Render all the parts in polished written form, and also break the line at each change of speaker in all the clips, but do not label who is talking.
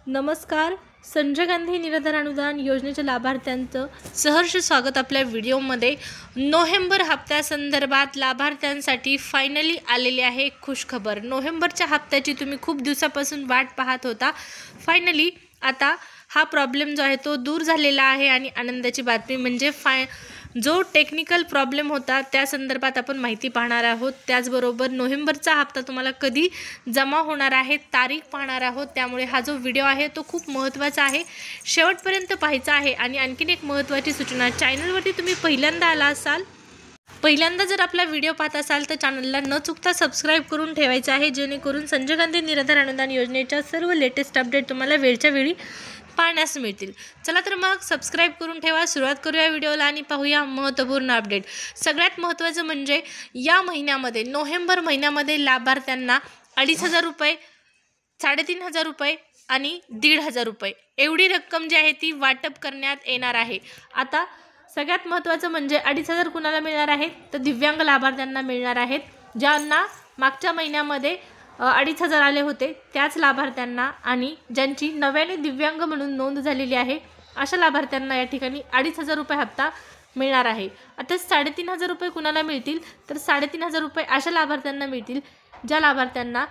नमस्कार. संजय गांधी निराधार अनुदान योजनेच्या लाभार्थ्यांचं सहर्ष स्वागत आपल्या व्हिडिओमध्ये. नोव्हेंबर हप्त्यासंदर्भात लाभार्थ्यांसाठी फायनली आलेली आहे खुशखबर. नोव्हेंबरच्या हप्त्याची तुम्ही खूप दिवसापासून वाट पाहत होता. फायनली आता हा प्रॉब्लेम जो आहे तो दूर झालेला आहे आणि आनंदाची बातमी म्हणजे जो टेक्निकल प्रॉब्लेम होता त्या संदर्भात आपण माहिती पाहणार आहोत. त्याचबरोबर नोव्हेंबरचा हप्ता तुम्हाला कधी जमा होणार आहे तारीख पाहणार आहोत. त्यामुळे हा जो व्हिडिओ आहे तो खूप महत्त्वाचा आहे, शेवटपर्यंत पाहायचा आहे. आणि आणखीन एक महत्त्वाची सूचना, चॅनलवरती तुम्ही पहिल्यांदा आला असाल, पहिल्यांदा जर आपला व्हिडिओ पाहत असाल तर चॅनलला न चुकता सबस्क्राईब करून ठेवायचं आहे, जेणेकरून संजय गांधी निराधार अनुदान योजनेच्या सर्व लेटेस्ट अपडेट तुम्हाला वेळच्या वेळी पाहण्यास मिळतील. चला तर मग सबस्क्राईब करून ठेवा. सुरुवात करूया व्हिडिओला आणि पाहूया महत्त्वपूर्ण अपडेट. सगळ्यात महत्त्वाचं म्हणजे या महिन्यामध्ये नोव्हेंबर महिन्यामध्ये लाभार्थ्यांना 2,500 रुपये, 3,500 रुपये आणि 1,500 रुपये एवढी रक्कम जी आहे ती वाटप करण्यात येणार आहे. आता सगळ्यात महत्त्वाचं म्हणजे 2,500 कुणाला मिळणार आहेत तर दिव्यांग लाभार्थ्यांना मिळणार आहेत. ज्यांना मागच्या महिन्यामध्ये 2,500 आले होते त्याच लाभार्थ्यांना आणि ज्यांची नव्याने दिव्यांग म्हणून नोंद झालेली आहे अशा लाभार्थ्यांना या ठिकाणी 2,500 रुपये हप्ता मिळणार आहे. आता 3,500 रुपये कुणाला मिळतील तर 3,500 रुपये अशा लाभार्थ्यांना मिळतील ज्या लाभार्थ्यांना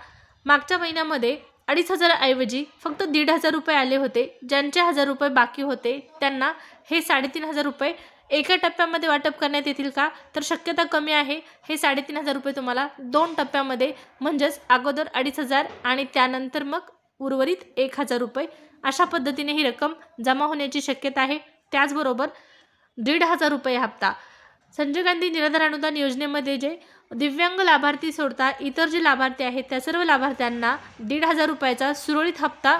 मागच्या महिन्यामध्ये 2,500 ऐवजी फक्त 1,500 रुपये आले होते. ज्यांचे 1,000 रुपये बाकी होते त्यांना हे 3,500 रुपये एका टप्प्यामध्ये वाटप करण्यात येतील का तर शक्यता कमी आहे. हे 3,500 रुपये तुम्हाला 2 टप्प्यामध्ये म्हणजेच अगोदर 2,500 आणि त्यानंतर मग उर्वरित 1,000 रुपये अशा पद्धतीने ही रक्कम जमा होण्याची शक्यता आहे. त्याचबरोबर 1,500 रुपये हप्ता संजय गांधी निराधार अनुदान योजनेमध्ये जे दिव्यांग लाभार्थी सोडता इतर जे लाभार्थी आहेत त्या सर्व लाभार्थ्यांना 1,500 रुपयाचा सुरळीत हप्ता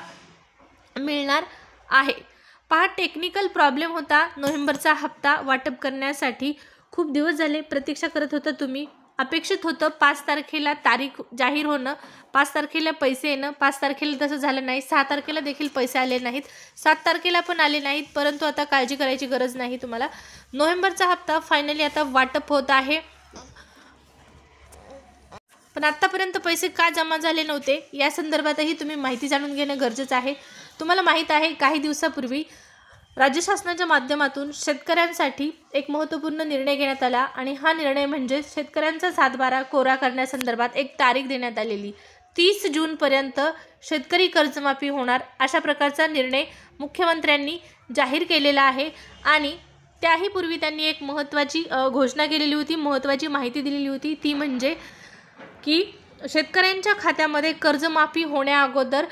मिळणार आहे. पहा, टेक्निकल प्रॉब्लेम होता नोव्हेंबरचा हप्ता वाटप करण्यासाठी. खूप दिवस झाले प्रतीक्षा करत होता तुम्ही. अपेक्षित होतं 5 तारखेला तारीख जाहीर होणं, 5 तारखेला पैसे येणं. 5 तारखेला तसं झालं नाही. 6 तारखेला देखील पैसे आले नाहीत, 7 तारखेला पण आले नाहीत. परंतु आता काळजी करायची गरज नाही तुम्हाला. नोव्हेंबरचा हप्ता फायनली आता वाटप होत आहे. पण आत्तापर्यंत पैसे का जमा झाले नव्हते या संदर्भातही तुम्ही माहिती जाणून घेणं गरजेचं आहे. तुम्हाला माहीत आहे काही दिवसापूर्वी राज्य शासनाच्या माध्यमातून शेतकऱ्यांसाठी एक महत्त्वपूर्ण निर्णय घेण्यात आला आणि हा निर्णय म्हणजे शेतकऱ्यांचा 7/12 कोरा करण्यासंदर्भात एक तारीख देण्यात आलेली. 30 जूनपर्यंत शेतकरी कर्जमाफी होणार अशा प्रकारचा निर्णय मुख्यमंत्र्यांनी जाहीर केलेला आहे. आणि त्याही पूर्वी त्यांनी एक महत्त्वाची घोषणा केलेली होती, महत्त्वाची माहिती दिलेली होती. ती म्हणजे की शेतकऱ्यांच्या खात्यामध्ये कर्जमाफी होण्या अगोदर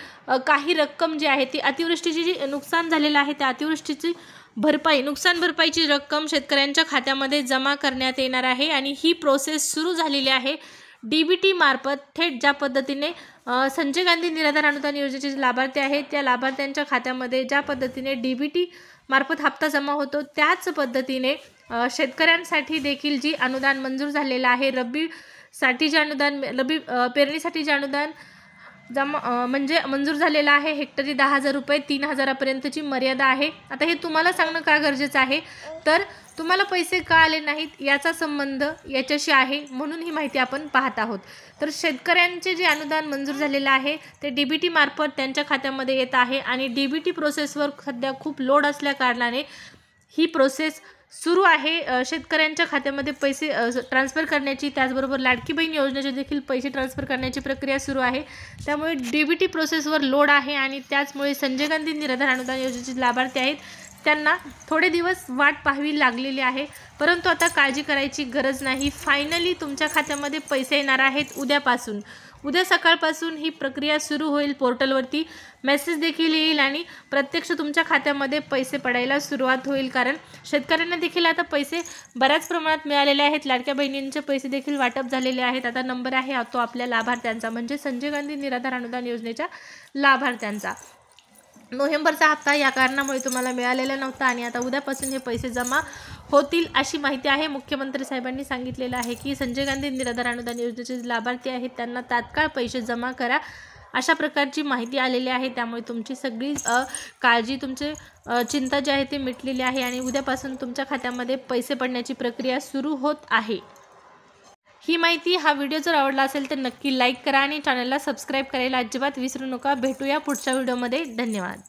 काही रक्कम जी आहे ती अतिवृष्टीची जी नुकसान झालेलं आहे त्या अतिवृष्टीची भरपाई, नुकसान भरपाईची रक्कम शेतकऱ्यांच्या खात्यामध्ये जमा करण्यात येणार आहे. आणि ही प्रोसेस सुरू झालेली आहे DBT मार्फत. थेट ज्या पद्धतीने संजय गांधी निराधार अनुदान योजनेचे लाभार्थी आहेत त्या लाभार्थ्यांच्या खात्यामध्ये ज्या पद्धतीने DBT मार्फत हप्ता जमा होतो त्याच पद्धतीने शेतकऱ्यांसाठी देखील जी अनुदान मंजूर झालेलं आहे, रब्बीसाठी जे अनुदान, रब्बी पेरणीसाठी जे अनुदान जमा म्हणजे मंजूर झालेलं आहे, हेक्टरी 10,000 रुपये, 3,000 पर्यंतची मर्यादा आहे. आता हे तुम्हाला सांगणं का गरजेचं आहे तर तुम्हाला पैसे का आले नाहीत याचा संबंध याच्याशी आहे, म्हणून ही माहिती आपण पाहत आहोत. तर शेतकऱ्यांचे जे अनुदान मंजूर झालेलं आहे ते DBT मार्फत त्यांच्या खात्यामध्ये येत आहे आणि DBT प्रोसेसवर सध्या खूप लोड असल्या कारणाने ही प्रोसेस सुरू आहे शेतकऱ्यांच्या खात्यामध्ये पैसे ट्रान्सफर करण्याची. त्याचबरोबर लाडकी बहीण योजनेचे देखील पैसे ट्रान्सफर करण्याची प्रक्रिया सुरू आहे. त्यामुळे DBT प्रोसेसवर लोड आहे आणि त्याचमुळे संजय गांधी निराधार अनुदान योजनेचे लाभार्थी आहेत त्यांना थोडे दिवस वाट पाहावी लागलेली आहे. परंतु आता काळजी करायची गरज नाही. फायनली तुमच्या खात्यामध्ये पैसे येणार आहेत उद्यापासून. उद्या सकाळपासून ही प्रक्रिया सुरू होईल. पोर्टलवरती मेसेज देखील येईल आणि प्रत्यक्ष तुमच्या खात्यामध्ये पैसे पडायला सुरुवात होईल. कारण शेतकऱ्यांना देखील आता पैसे बऱ्याच प्रमाणात मिळालेले आहेत. लाडक्या बहिणींचे पैसे देखील वाटप झालेले आहेत. आता नंबर आहे तो आपल्या लाभार्थ्यांचा म्हणजे संजय गांधी निराधार अनुदान योजनेच्या लाभार्थ्यांचा. नोव्हेंबरचा हप्ता या कारणामुळे तुम्हाला मिळालेला नव्हता आणि आता उद्यापासून हे पैसे जमा होतील अशी माहिती आहे. मुख्यमंत्री साहेबांनी सांगितलेलं आहे की संजय गांधी निराधार अनुदान योजनेचे लाभार्थी आहेत त्यांना तात्काळ पैसे जमा करा अशा प्रकारची माहिती आलेली आहे. त्यामुळे तुमची सगळी काळजी, तुमचे चिंता जी आहे ती मिटलेली आहे आणि उद्यापासून तुमच्या खात्यामध्ये पैसे पडण्याची प्रक्रिया सुरू होत आहे. ही माहिती, हा व्हिडिओ जर आवडला असेल तर नक्की लाईक करा आणि चॅनलला सबस्क्राईब करायला अजिबात विसरू नका. भेटूया पुढच्या व्हिडिओमध्ये. धन्यवाद.